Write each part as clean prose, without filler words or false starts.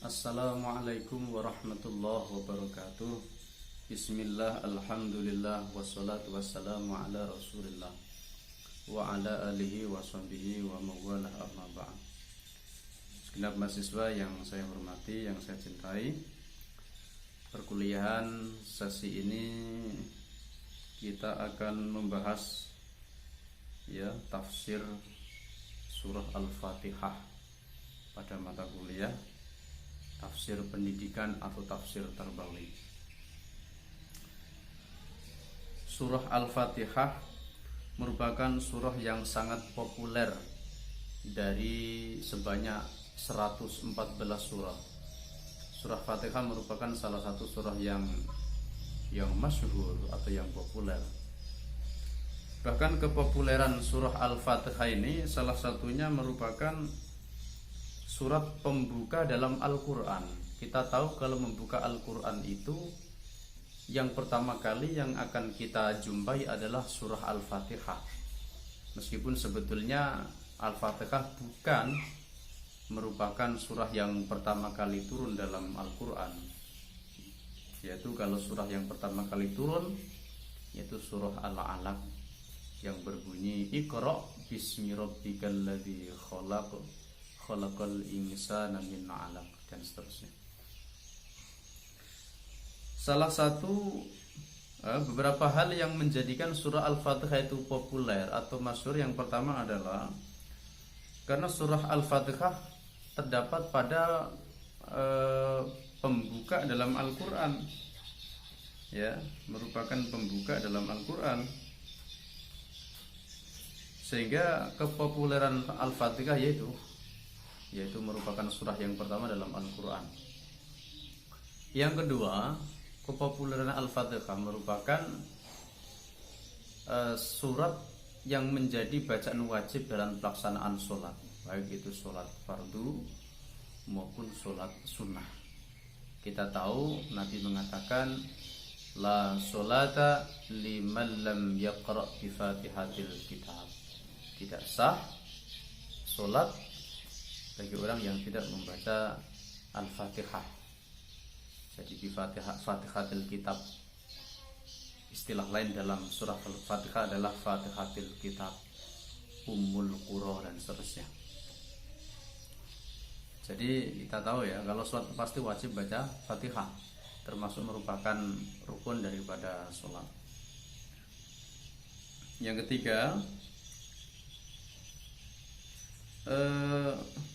Assalamualaikum warahmatullahi wabarakatuh. Bismillah, alhamdulillah, wassalatu wassalamu ala rasulillah wa ala alihi wa sahbihi wa mawalah, amma ba'd. Segenap mahasiswa yang saya hormati, yang saya cintai, perkuliahan sesi ini kita akan membahas tafsir surah Al-Fatihah pada mata kuliah tafsir pendidikan atau tafsir tarbawi. Surah Al-Fatihah merupakan surah yang sangat populer dari sebanyak 114 surah. Surah Fatihah merupakan salah satu surah yang masyhur atau yang populer. Bahkan kepopuleran surah Al-Fatihah ini salah satunya merupakan surat pembuka dalam Al-Quran. Kita tahu kalau membuka Al-Quran itu yang pertama kali yang akan kita jumpai adalah surah Al-Fatihah. Meskipun sebetulnya Al-Fatihah bukan merupakan surah yang pertama kali turun dalam Al-Quran. Yaitu kalau surah yang pertama kali turun yaitu surah Al-Alaq yang berbunyi Iqra bismi rabbikal ladzi khalaq khalaqal insana min 'alaq, dan seterusnya. Salah satu beberapa hal yang menjadikan surah Al-Fatihah itu populer atau masyhur, yang pertama adalah karena surah Al-Fatihah terdapat pada pembuka dalam Al-Quran, merupakan pembuka dalam Al-Quran, sehingga kepopuleran Al-Fatihah yaitu merupakan surah yang pertama dalam Al-Quran. Yang kedua, kepopuleran Al-Fatihah merupakan surat yang menjadi bacaan wajib dalam pelaksanaan sholat, baik itu sholat fardu maupun sholat sunnah. Kita tahu Nabi mengatakan la sholata liman lam yaqra bi fatihatil kitab, tidak sah sholat bagi orang yang tidak membaca Al-Fatihah. Jadi di Fatihatil Kitab, istilah lain dalam surah Al-Fatihah adalah Fatihatil Kitab, Ummul Qura, dan seterusnya. Jadi kita tahu kalau sholat pasti wajib baca Fatihah, termasuk merupakan rukun daripada sholat. Yang ketiga,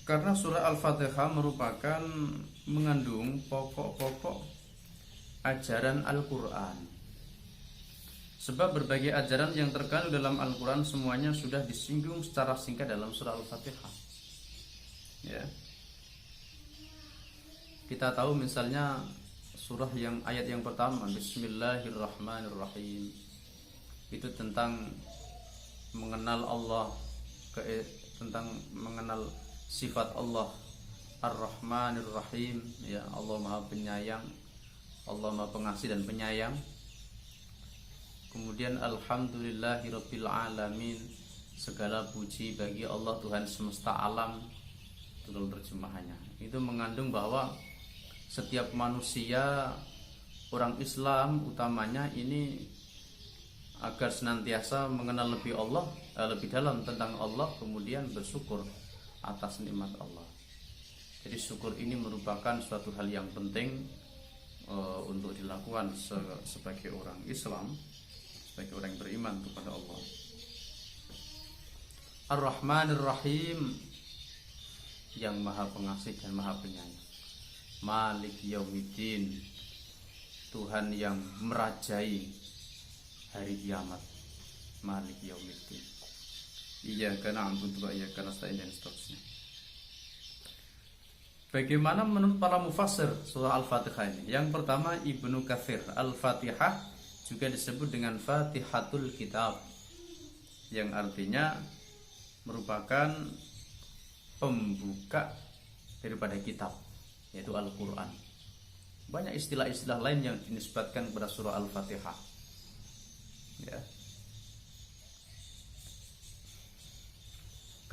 karena surah Al-Fatihah merupakan mengandung pokok-pokok ajaran Al-Quran. Sebab berbagai ajaran yang terkandung dalam Al-Quran semuanya sudah disinggung secara singkat dalam surah Al-Fatihah. Kita tahu misalnya surah yang ayat yang pertama, Bismillahirrahmanirrahim, itu tentang mengenal Allah, tentang mengenal sifat Allah Ar-Rahmanir Rahim, Allah Maha Penyayang, Allah Maha Pengasih dan Penyayang. Kemudian Alhamdulillahirabbil alamin, segala puji bagi Allah Tuhan semesta alam, itu terjemahannya. Itu mengandung bahwa setiap manusia, orang Islam utamanya ini, agar senantiasa mengenal lebih dalam tentang Allah, kemudian bersyukur atas nikmat Allah. Jadi syukur ini merupakan suatu hal yang penting untuk dilakukan sebagai orang Islam, sebagai orang yang beriman kepada Allah. Ar-Rahmanir Rahim, yang Maha Pengasih dan Maha Penyayang. Malik Yaumiddin, Tuhan yang merajai hari kiamat. Malik Yaumiddin, Iyyaka na'budu wa iyyaka nasta'in, dan seterusnya. Bagaimana menurut para mufassir surah Al-Fatihah ini? Yang pertama, Ibnu Katsir, Al-Fatihah juga disebut dengan Fatihatul Kitab, yang artinya merupakan pembuka daripada kitab, yaitu Al-Quran. Banyak istilah-istilah lain yang dinisbatkan kepada surah Al-Fatihah.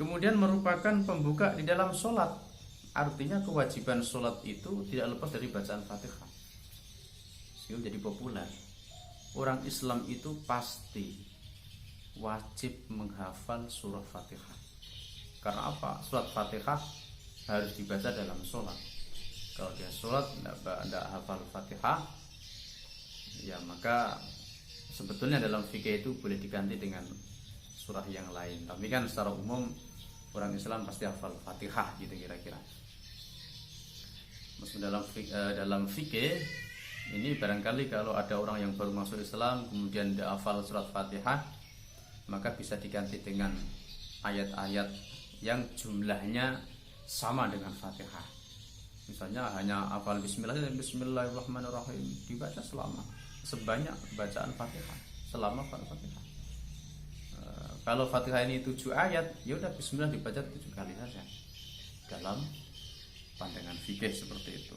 Kemudian merupakan pembuka di dalam sholat, Artinya kewajiban sholat itu tidak lepas dari bacaan Fatihah. Sehingga jadi populer. Orang Islam itu pasti wajib menghafal surah Fatihah. Karena apa? Surat Fatihah harus dibaca dalam sholat. Kalau dia sholat tidak hafal Fatihah, ya maka sebetulnya dalam fikih itu boleh diganti dengan surah yang lain. Tapi kan secara umum orang Islam pasti hafal Fatihah gitu kira-kira. Maksud dalam fikih ini barangkali kalau ada orang yang baru masuk Islam kemudian dia hafal surat Fatihah, maka bisa diganti dengan ayat-ayat yang jumlahnya sama dengan Fatihah. Misalnya hanya hafal Bismillahirrahmanirrahim, dibaca sebanyak bacaan Fatihah selama Fatihah. Kalau Fatihah ini 7 ayat, ya udah Bismillah dibaca 7 kali saja. Dalam pandangan fikih seperti itu.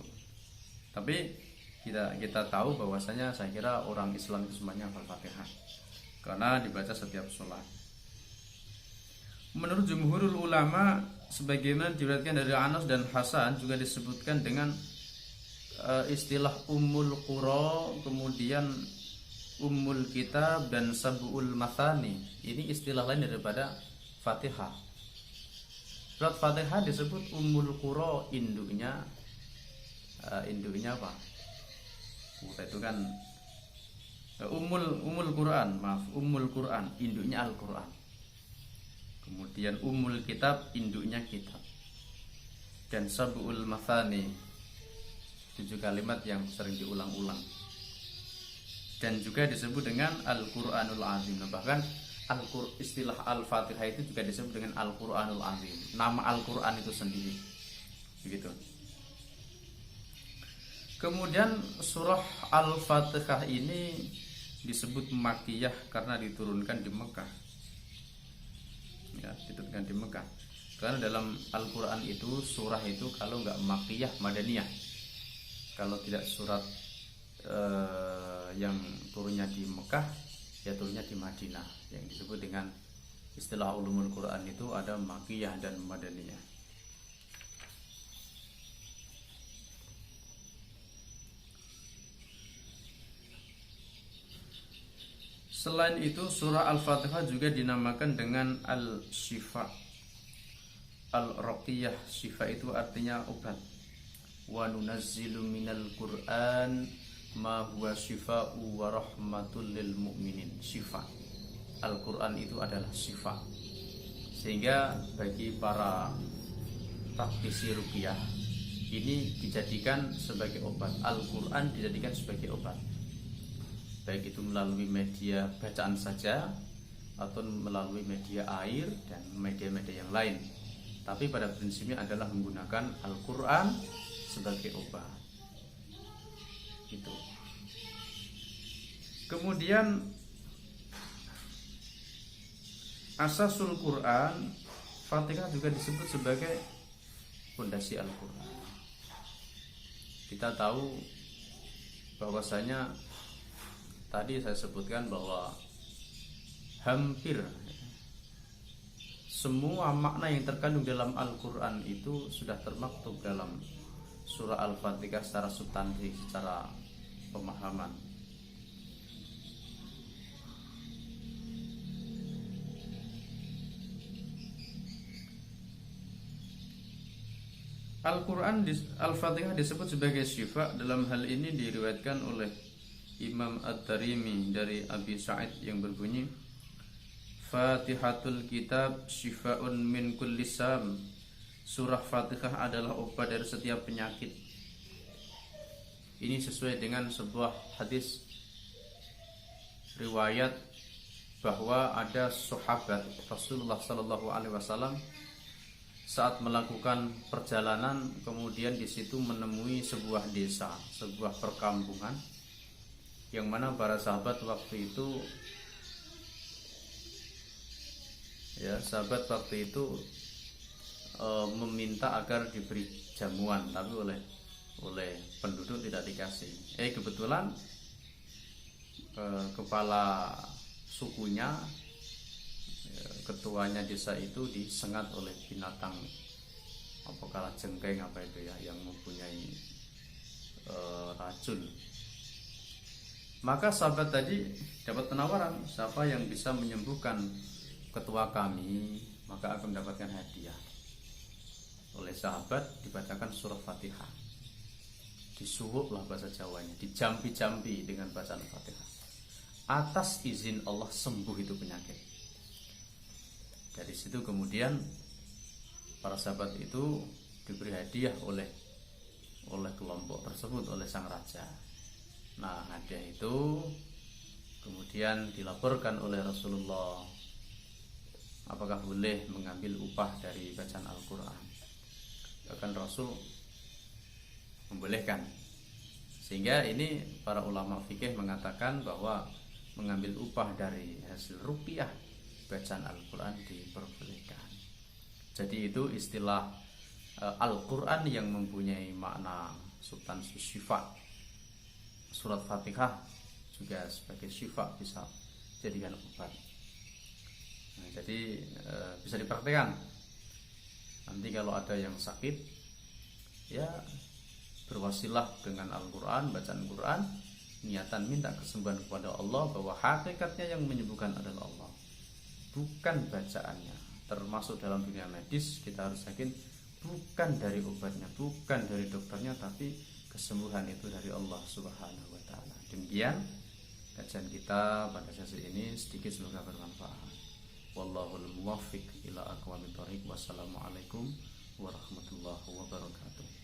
Tapi kita tahu bahwasanya saya kira orang Islam itu semuanya hafal Fatihah karena dibaca setiap sholat. Menurut jumhurul ulama, sebagaimana diriwayatkan dari Anas dan Hasan, juga disebutkan dengan istilah Ummul Qura, kemudian Ummul Kitab dan Sab'ul Mathani. Ini istilah lain daripada Fatihah. Surat Fatihah disebut Ummul Qura, induknya apa? Itu kan Ummul Quran, Ummul Quran, induknya Al-Quran. Kemudian Ummul Kitab, induknya kitab. Dan Sab'ul Mathani, 7 kalimat yang sering diulang-ulang. Dan juga disebut dengan Al-Quranul Azim. Bahkan istilah Al-Fatihah itu juga disebut dengan Al-Quranul Azim. Nama Al-Quran itu sendiri. Begitu. Kemudian surah Al-Fatihah ini disebut Makkiyah karena diturunkan di Mekah. Ya, diturunkan di Mekah. Karena dalam Al-Quran itu surah itu kalau nggak Makkiyah, Madaniyah. Kalau tidak surat yang turunnya di Mekah, ya turunnya di Madinah. Yang disebut dengan istilah ulumul Quran itu ada Makkiyah dan Madaniyah. Selain itu surah Al-Fatihah juga dinamakan dengan Al-Shifa, Al-Raqiyah. Shifa itu artinya obat. Wa nunazzilu minal Qur'an ma huwa shifa'u wa rahmatul lil mu'minin. Shifa, Al-Quran itu adalah shifa. Sehingga bagi para praktisi ruqyah ini dijadikan sebagai obat. Al-Quran dijadikan sebagai obat, baik itu melalui media bacaan saja atau melalui media air dan media-media yang lain. Tapi pada prinsipnya adalah menggunakan Al-Quran sebagai obat. Itu. Kemudian Asasul Quran, Fatihah juga disebut sebagai fondasi Al-Quran. Kita tahu bahwasanya tadi saya sebutkan bahwa hampir semua makna yang terkandung dalam Al-Quran itu sudah termaktub dalam surah Al-Fatihah secara substansi, secara pemahaman. Al-Fatihah disebut sebagai syifa. Dalam hal ini diriwayatkan oleh Imam Ad-Darimi dari Abi Sa'id yang berbunyi, Fatihatul Kitab syifa'un min kulli sam. Surah Fatihah adalah obat dari setiap penyakit. Ini sesuai dengan sebuah hadis riwayat bahwa ada sahabat Rasulullah sallallahu alaihi wasallam saat melakukan perjalanan, kemudian di situ menemui sebuah desa, sebuah perkampungan, yang mana para sahabat waktu itu meminta agar diberi jamuan, tapi oleh penduduk tidak dikasih. Kebetulan kepala sukunya, ketuanya desa itu disengat oleh binatang apa kalajengking apa itu ya, yang mempunyai racun. Maka sahabat tadi dapat penawaran, siapa yang bisa menyembuhkan ketua kami maka akan mendapatkan hadiah. Oleh sahabat dibacakan surah Fatihah, disuwuk lah bahasa Jawanya, dijampi-jampi dengan bacaan Fatihah. Atas izin Allah sembuh itu penyakit. Dari situ kemudian para sahabat itu diberi hadiah oleh kelompok tersebut, oleh sang raja. Nah, hadiah itu kemudian dilaporkan oleh Rasulullah, apakah boleh mengambil upah dari bacaan Al-Quran. Bahkan Rasul membolehkan. Sehingga ini para ulama fikih mengatakan bahwa mengambil upah dari hasil rupiah bacaan Al-Quran diperbolehkan. Jadi itu istilah Al-Quran yang mempunyai makna substansi syifa. Surat Fatihah juga sebagai syifa, bisa jadikan obat. Nah, jadi bisa dipraktikkan. Nanti kalau ada yang sakit, ya berwasilah dengan Al-Quran, bacaan Quran, niatan minta kesembuhan kepada Allah, bahwa hakikatnya yang menyembuhkan adalah Allah, bukan bacaannya. Termasuk dalam dunia medis kita harus yakin bukan dari obatnya, bukan dari dokternya, tapi kesembuhan itu dari Allah Subhanahu wa taala. Demikian kajian kita pada sesi ini, sedikit semoga bermanfaat. Wallahul muwaffiq ila aqwamit thoriq. Wassalamualaikum warahmatullahi wabarakatuh.